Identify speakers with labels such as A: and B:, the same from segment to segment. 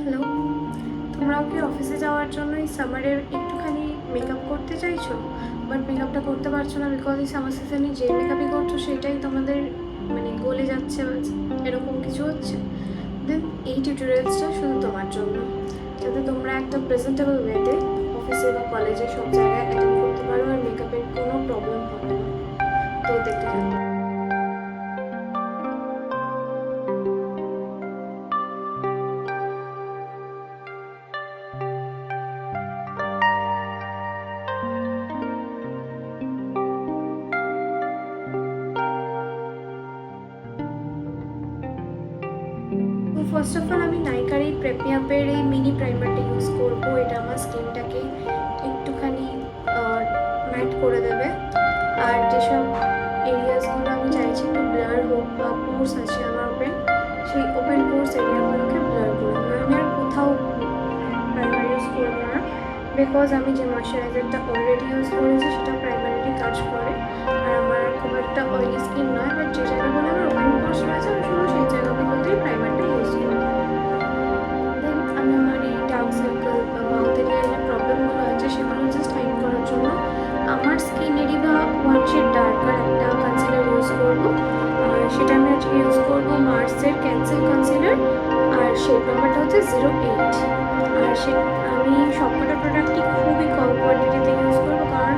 A: Hello, তোমরাও কি অফিসে যাওয়ার জন্য এই সামারের একটুখানি মেকআপ করতে চাইছো, বাট মেকআপটা করতে পারছো না বিকজ এই সামার সিজনে যে মেকআপই করছো সেটাই তোমাদের গলে যাচ্ছে বা এরকম কিছু হচ্ছে? দেন এই টিউটোরিয়ালসটা শুধু তোমার জন্য, যাতে তোমরা একটা প্রেজেন্টেবল ওয়েতে অফিসে বা কলেজে সব জায়গায় অ্যাটেন্ড করতে পারো আর মেকআপের কোনো প্রবলেম হবে না। তো দেখতে থাকো। তো ফার্স্ট অফ অল আমি নাইকার এই প্রেপিয়াপের এই মিনি প্রাইমারটা ইউজ করবো। এটা আমার স্কিনটাকে একটুখানি ম্যাট করে দেবে, আর যেসব এরিয়াসগুলো আমি চাইছি একটু ব্লার হোক বা পোর্স আছে আমার ওপেন, সেই ওপেন পোর্স এরিয়াগুলোকে ব্লার করে দেবে। আমি আর কোথাও প্রাইমার ইউজ করবো না বিকজ আমি যে ময়শ্চারাইজারটা অলরেডি ইউজ করেছি সেটা প্রাইমারিলি কাজ করে, আর আমার খুব একটা অয়েলি স্কিন নয়, বাট যে জায়গাগুলো আমার ওপেন পোর্স রয়েছে আমি শুধু সেই জায়গাগুলোতেই প্রাইমারটা ইউজ করি। দেন আমি আমার এই ডার্ক সার্কেল বা মাউথ এরিয়ার যে প্রবলেমগুলো আছে সেগুলো জাস্ট হাইড করার জন্য আমার স্কিনেরই বা ওয়ান শেড ডার্কার একটা কনসিলার ইউজ করবো। আর সেটা আমি আজকে ইউজ করবো মার্সের ক্যান্সেল কনসিলার, আর শেড নাম্বারটা হচ্ছে 08। আর আমি সবকটা প্রোডাক্টই খুবই কম কোয়ান্টিটিতে ইউজ করবো, কারণ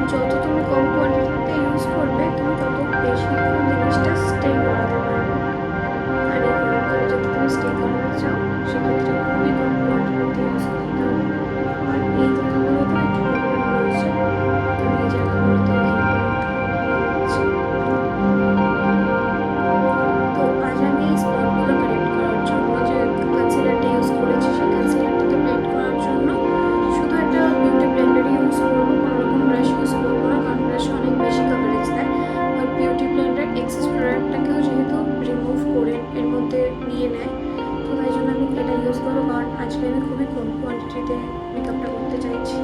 A: যত তুমি কম কোয়ান্টিটিতে ইউজ করবে তুমি তত বেশিক্ষণ জিনিসটা স্টে করাতে পারবে। আর এই গরমকালে যদি তুমি স্টে করাতে চাও সেক্ষেত্রে খুবই কম কোয়ান্টিটিতে ইউজ করতে হবে। আর এই জায়গাগুলোতে একটু প্রবলেম রয়েছে, আমি এই জায়গাগুলোতে তো আজ আমি এই স্পটগুলো কারেক্ট করার জন্য যে কনসিলারটা ইউজ করেছি সেই কনসিলারটাকে ব্লেন্ড করার জন্য শুধু একটা বিউটি ব্লেন্ডারই ইউজ করবো, কোনো রকম ব্রাশ ইউজ করবো না, কারণ ব্রাশ অনেক বেশি কাভারেজ দেয়। বাট বিউটি ব্লেন্ডার এক্সেস প্রোডাক্টটাকেও যেহেতু রিমুভ করে এর মধ্যে নিয়ে নেয়, তো তাই জন্য আমি এটা ইউজ করবো, কারণ আজকে আমি খুবই কম কোয়ান্টিটিতে মেকআপটা করতে চাইছি।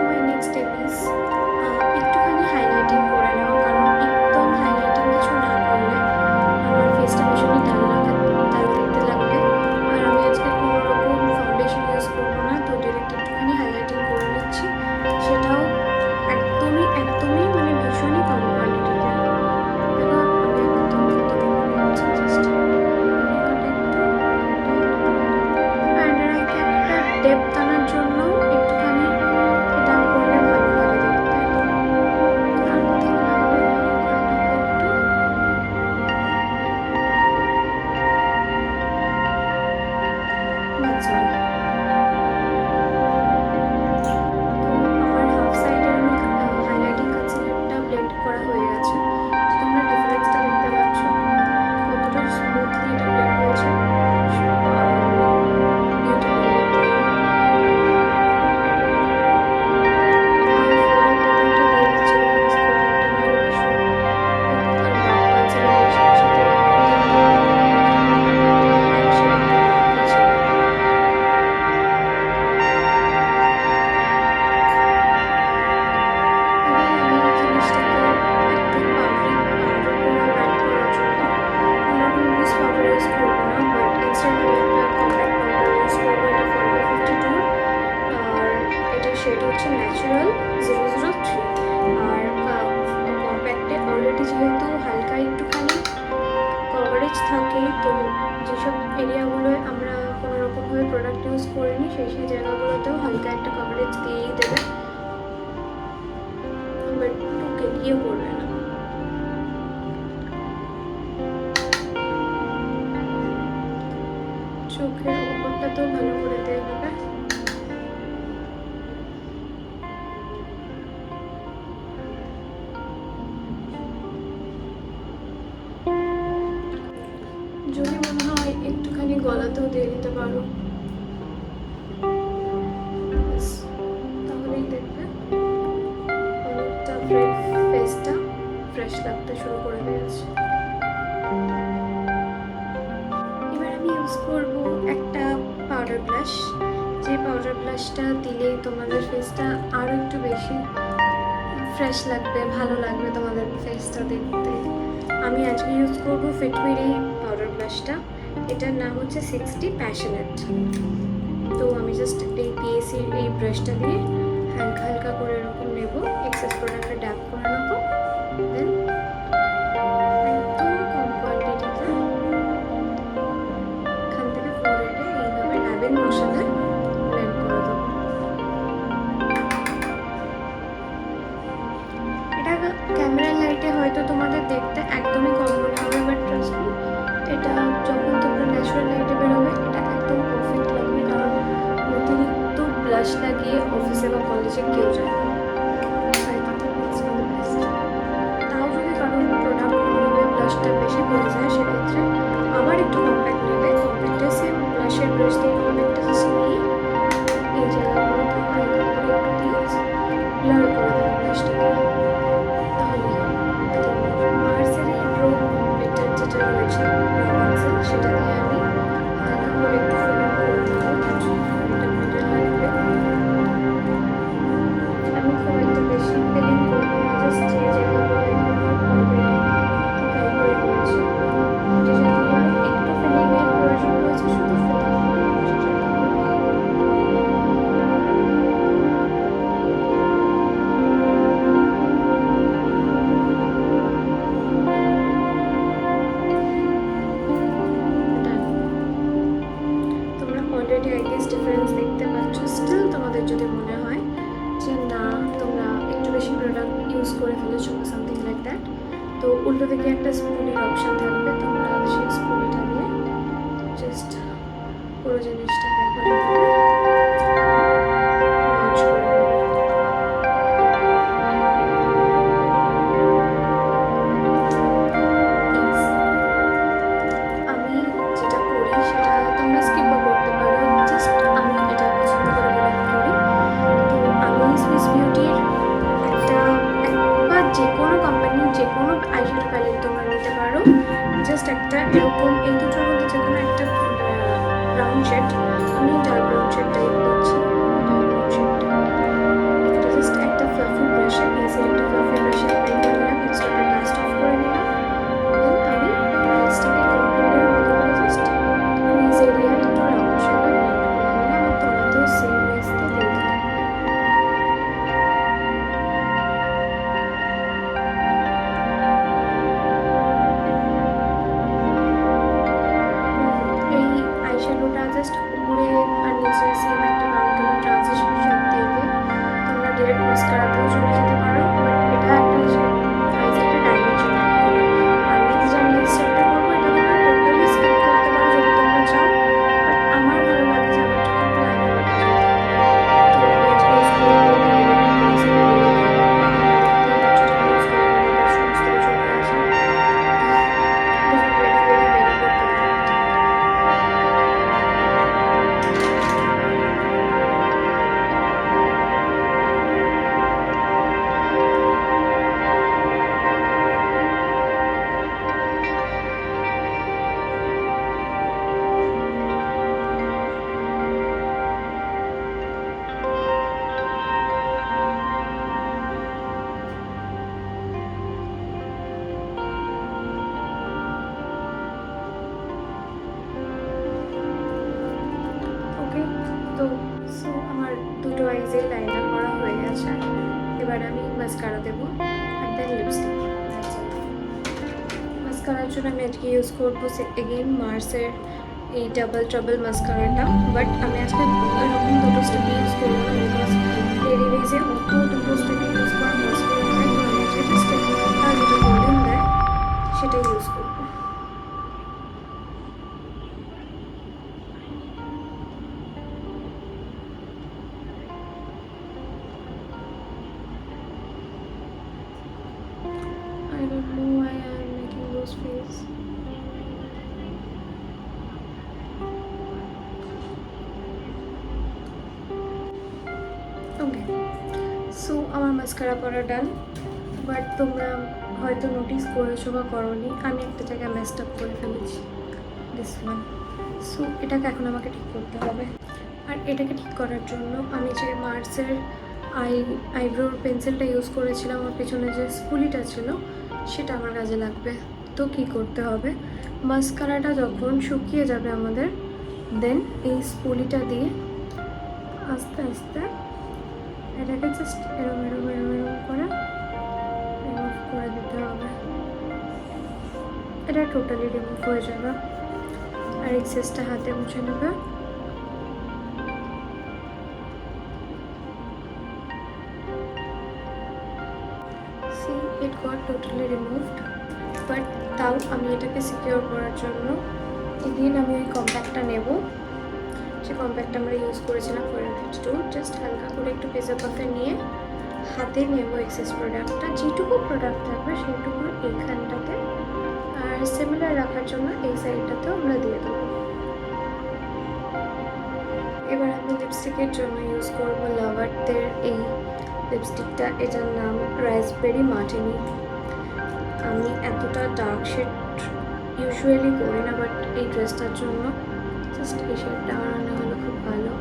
A: মাই নেক্সট স্টেপ ইজ একটুখানি হাইলাইটিং করে নেওয়া, কারণ একদম হাইলাইটিং কিছু না করলে আমার ফেসটা ভীষণই ডাল দেখতে লাগবে। আর আমি আজকে কোনো রকম ফাউন্ডেশন ইউজ করবো না, তো ডিরেক্ট একটুখানি হাইলাইটিং করে নিচ্ছি, সেটাও একদমই ভীষণই কম কোয়ান্টিটিতে। দেখো আমি একদম কতটা করে নিচ্ছি, জাস্ট আইকে একটা ডেপথ আনার জন্য একটুখানি এটা করলে ভালো লাগে দেখতে। আর কোথাও লাগবে না, এখানটাতে একটু, that's all। আমার হাফ সাইডের হাইলাইটিং কনসিলারটা ব্লেন্ড করা হয়ে গেছে, তোমরা ডিফারেন্সটা দেখতে পাচ্ছ কতটা স্মুথলি এটা ব্লেন্ড হয়েছে। বিউটি সেটা হচ্ছে ন্যাচারাল 003। আর কম্প্যাক্টে অলরেডি যেহেতু হালকা একটুখানি কভারেজ থাকে, তো যেসব এরিয়াগুলোয় আমরা কোনো রকমভাবে প্রোডাক্ট ইউজ করিনি সেই জায়গাগুলোতেও হালকা একটা কভারেজ দিয়েই দেবে, বাট টুকে গিয়ে পড়বে না। চোখের ওপরটাতেও ভালো করে দেওয়া হবে। যদি মনে হয় একটুখানি গলাতেও দিয়ে দিতে পারো, তাহলেই দেখবে অনেকটা ফেসটা ফ্রেশ লাগতে শুরু করে দিয়েছে। পাউডার ব্লাশ, যে পাউডার ব্লাশটা দিলে তোমাদের ফেসটা আরও একটু বেশি ফ্রেশ লাগবে, ভালো লাগবে তোমাদের ফেসটা দেখতে। আমি আজকে ইউজ করবো ফিটমির এই পাউডার ব্লাশটা, এটার নাম হচ্ছে 60 প্যাশনেট। তো আমি জাস্ট এই পিএসির এই ব্রাশটা দিয়ে হালকা হালকা করে এরকম নেবো, এক্সেস প্রোডাক্টটা ড্যাব করে নেবো, দেন একদম কম কোয়ান্টিটিতে এখান থেকে ফোরহেডে এইভাবে ড্যাবের মশাতে ব্লেন্ড করে দেবো। এটা ক্যামেরার লাইটে হয়তো তোমাদের দেখতে একদমই কম মনে হবে, বাট ট্রাস্ট মি, এটা যখন তোমরা ন্যাচারাল লাইটে বেরোবে এটা একদম পারফেক্ট লাগবে। কারণ অতিরিক্ত ব্লাশ লাগিয়ে অফিসে বা কলেজে কেউ যায় না। তাও যদি কারণ প্রোডাক্ট কোনোভাবে ব্লাশটা বেশি পড়ে যায়, সেক্ষেত্রে আবার একটু কম্প্যাক্ট নেবে, কম্প্যাক্টে সেম ব্লাশের ব্রাশ দিয়ে কম্প্যাক্টে জাস্ট নিয়ে এই জায়গাগুলোতে হালকা করে একটু দিয়ে ব্লার করে দেবে ব্লাশটাকে, তাহলে মার্সের এই প্রো কম্প্যাক্টার যেটা রয়েছে পেন্সিল, সেটা দিয়ে আমি হালকা করে একটু ফিলিং করে দেবো। এটা মিডল লাগবে, আমি খুব একটা বেশি ফিলিং করবো না, জাস্ট যে জায়গাগুলো অলরেডি ঠিকাই করে রয়েছে, যে জায়গাগুলো একটু ফিলিংয়ের প্রয়োজন রয়েছে শুধু feeling already I guess difference দেখতে পাচ্ছ। স্টিল তোমাদের যদি মনে হয় যে না তোমরা একটু বেশি প্রোডাক্ট ইউজ করে ফেলেছো সামথিং লাইক দ্যাট, তো উল্টো দিকে একটা স্পুলির অপশান থাকবে, তোমরা সেই স্পুলিটা দিয়ে জাস্ট পুরো জিনিসটাকে একবার মার্জ করে নেবে। আমি যেটা করি সেটা তোমরা স্কিপও করতে পারো, জাস্ট আমি এটা পছন্দ করে বলে আমি করি। তো আমি সুইস বিউটির একবার যে কোনো কোম্পানির যে কোনো আইশ্যাডো প্যালেট তোমরা নিতে পারো, জাস্ট একটা এরকম এই দুটোর মধ্যে যে কোনো একটা ব্রাউন শেড, আমি ডার্ক ব্রাউন শেডটাই দিচ্ছি, ডার্ক ব্রাউন শেডটা এটা জাস্ট একটা ফ্লাফি ব্রাশে একটা ফ্লাফি ব্রাশে অ্যাপ্লাই করে নিলাম, এক্সট্রাটা ডাস্ট অফ করে নিলাম। দেন আমি আইসটাকে কন্ট্রোলের মতো করে জাস্ট ক্রিজ এরিয়া একটু রাউন্ড শেপে ব্লেন্ড করে নিলাম, আর তলাতেও সেম ওয়েস্টে দিয়ে দিলাম। এই আইশ্যাডোটা জাস্ট উপরে আর নিচে সেম একটা ব্রাউন কালার ট্রানজিশন শেড দিয়ে তোমরা ডিরেক্ট মাস্কারাতেও চলে যেতে পারো, বাট এটা একটা আইস একটা ডাইমেনশন অ্যাড করে। আর নেক্সট যে আমি স্টেপটা করবো এটা তোমরা টোটালি স্কিপ করতে পারো যদি তোমরা চাও, বাট আমার ভালো লাগে যে আমার চোখে একটু লাইনার দেখা যায় থাকলে। তো আমি আজকে ইউজ করবো মেরিনের পেন্সিল, ইউজ করে মেরিনের সমস্ত চলে আসে, very very very very good product. Okay, তো সো আমার দুটো আইজে লাইনার করা হয়ে গেছে, এবার আমি মাস্কারা দেবো আর দেন লিপস্টিক। মাস্কারার জন্য আমি আজকে ইউজ করবো এগেইন মার্সের এই ডাবল ট্রাবল মাস্কারাটা, বাট আমি আজকে এরকম দুটো স্টেপ ইউজ করবো না, বিকজ ডেলি বেজে অত দুটো স্টেপ ইউজ করা পসিবল নয়। তো আমি আজকে জাস্ট যেটা গোল্ডেন দেয় সেটাই ইউজ করবো। I don't know why I am making those face. Okay, so আমার মাস্কারা পরা ডান, বাট তোমরা হয়তো নোটিস করেছো বা করোনি, আমি একটা জায়গায় মেসড আপ করে ফেলেছি। This one. সো এটাকে এখন আমাকে ঠিক করতে হবে। আর এটাকে ঠিক করার জন্য আমি যে মার্সের আইব্রোর পেন্সিলটা ইউজ করেছিলাম, আমার পেছনে যে স্পুলিটা ছিল সেটা আমার কাজে লাগবে। তো কি করতে হবে, মাস্কারাটা যখন শুকিয়ে যাবে আমাদের, দেন এই স্পুলিটা দিয়ে আস্তে আস্তে এটাকে জাস্ট এরম এরম এরম এরম করে রিমুভ করে দিতে হবে। এটা টোটালি রিমুভ হয়ে যাবে। আর এক্সেসটা হাতে মুছে নেবে। See, it got totally removed, but তাও আমি এটাকে সিকিউর করার জন্য এগেইন আমি ওই কম্প্যাক্টটা নেব, যে কম্প্যাক্টটা আমরা ইউজ করেছিলাম ফরেন 52। জাস্ট হালকা করে একটু পেজা পাফে নিয়ে হাতে নেব এক্সেস প্রোডাক্টটা, যেটুকু প্রোডাক্ট থাকবে সেইটুকু এইখানটাতে, আর সিমিলার রাখার জন্য এই সাইডটাতেও আমরা দিয়ে দেবো। এবার আমি লিপস্টিকের জন্য ইউজ করবো লাভার্থের এই লিপস্টিকটা, এটার নাম রাসবেরি মার্টিনি। আমি এতটা ডার্ক শেড ইউজুয়ালি করি না, বাট এই ড্রেসটার জন্য জাস্ট এই শেডটা আমার মনে হলো খুব ভালো।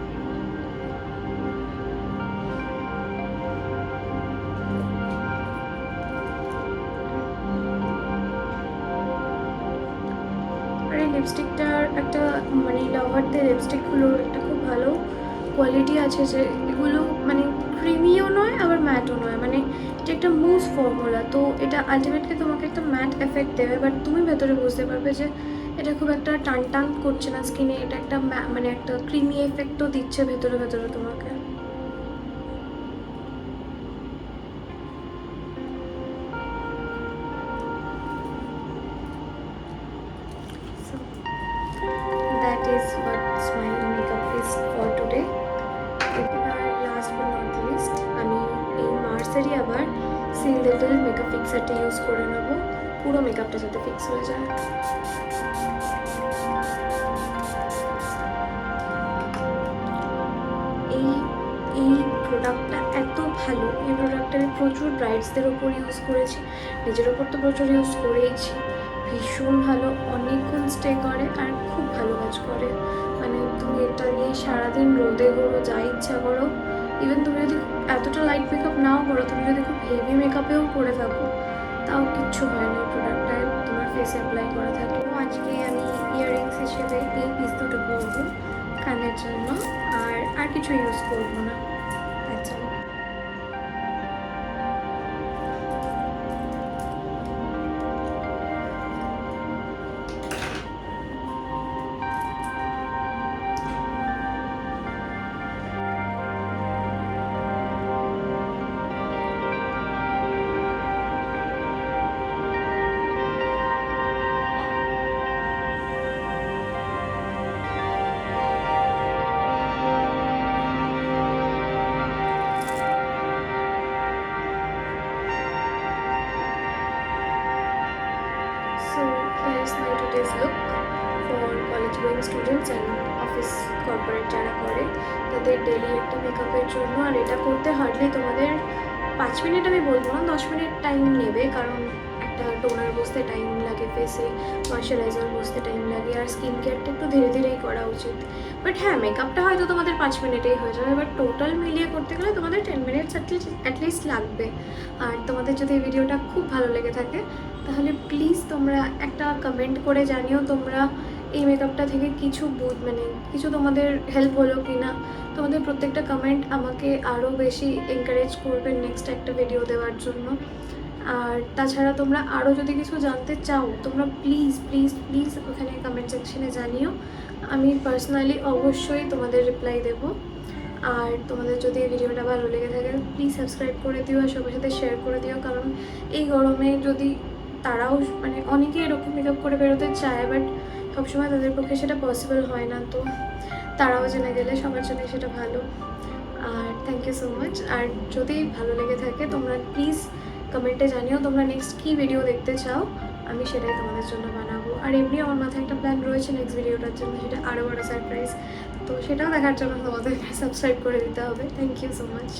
A: আর এই লিপস্টিকটার একটা মানে লাভার্থের লিপস্টিকগুলোর একটা খুব ভালো কোয়ালিটি আছে, যে এগুলো মানে ক্রিমিও নয় আবার ম্যাটও নয়, মানে এটা একটা মুজ ফর্মুলা। তো এটা আলটিমেটলি তোমাকে একটা ম্যাট এফেক্ট দেবে, বাট তুমি ভেতরে বুঝতে পারবে যে এটা খুব একটা টান টান করছে না স্কিনে, এটা একটা মানে একটা ক্রিমি এফেক্টও দিচ্ছে ভেতরে ভেতরে তোমাকে। That is what my makeup is for today. এবার লাস্ট বাট নট লিস্ট আমি এই মার্সেরই আবার সিল লিটল মেকআপ ফিক্সারটা ইউজ করে নেব, পুরো মেকআপটা যাতে ফিক্স হয়ে যায়। এই প্রোডাক্টটা এত ভালো, এই প্রোডাক্টটা আমি প্রচুর ব্রাইডসদের ওপর ইউজ করেছি, নিজের ওপর তো প্রচুর ইউজ করেইছি। ভীষণ ভালো, অনেকক্ষণ স্টে করে আর খুব ভালো কাজ করে। মানে তুমি এটা নিয়ে সারাদিন রোদে করো, যা ইচ্ছা করো, ইভেন তুমি যদি এতটা লাইট মেকআপ নাও করো, তুমি যদি খুব হেভি মেকআপেও করে থাকো, তাও কিচ্ছু হয় না এই প্রোডাক্টটায় তোমার ফেসে অ্যাপ্লাই করা থাকে। আজকে আমি ইয়াররিংস হিসেবে এই পিস দুটো পরবো কানের জন্য, আর কিছু ইউজ করবো না। আচ্ছা, here's my today's look for college going students and office corporate যারা করে তাদের ডেলি একটা মেকআপের জন্য। আর এটা করতে হার্ডলি তোমাদের 5 মিনিট আমি বলবো না, 10 মিনিট টাইম নেবে, কারণ একটা টোনার বসতে টাইম লাগে, ফেসে ময়শ্চারাইজার বসতে টাইম লাগে, আর স্কিন কেয়ারটা একটু ধীরে ধীরেই করা উচিত। বাট হ্যাঁ, মেকআপটা হয়তো তোমাদের 5 মিনিটেই হয়ে যাবে, বাট টোটাল মিলিয়ে করতে গেলে তোমাদের 10 মিনিটস অ্যাটলিস্ট লাগবে। আর তোমাদের যদি এই ভিডিওটা খুব ভালো লেগে থাকে তাহলে প্লিজ তোমরা একটা কমেন্ট করে জানিও তোমরা এই মেকআপটা থেকে কিছু মানে কিছু তোমাদের হেল্প হলো কি না। তোমাদের প্রত্যেকটা কমেন্ট আমাকে আরও বেশি এনকারেজ করবে নেক্সট একটা ভিডিও দেওয়ার জন্য। আর তাছাড়া তোমরা আরও যদি কিছু জানতে চাও তোমরা প্লিজ প্লিজ প্লিজ ওখানে কমেন্ট সেকশনে জানিও, আমি পার্সোনালি অবশ্যই তোমাদের রিপ্লাই দেবো। আর তোমাদের যদি এই ভিডিওটা ভালো লেগে থাকে প্লিজ সাবস্ক্রাইব করে দিও আর সবার সাথে শেয়ার করে দিও, কারণ এই গরমে যদি তারাও মানে অনেকে এরকম মেকআপ করে বেরোতে চায়, বাট সবসময় তাদের পক্ষে সেটা পসিবল হয় না, তো তারাও জেনে গেলে সবার জন্য সেটা ভালো। আর থ্যাংক ইউ সো মাচ। আর যদি ভালো লেগে থাকে তোমরা প্লিজ কমেন্টে জানিও তোমরা নেক্সট কী ভিডিও দেখতে চাও, আমি সেটাই তোমাদের জন্য বানাবো। আর এমনি আমার মাথায় একটা প্ল্যান রয়েছে নেক্সট ভিডিওটার জন্য, সেটা আরও বড় সারপ্রাইজ, তো সেটাও দেখার জন্য তোমাদের সাবস্ক্রাইব করে দিতে হবে। Thank you so much.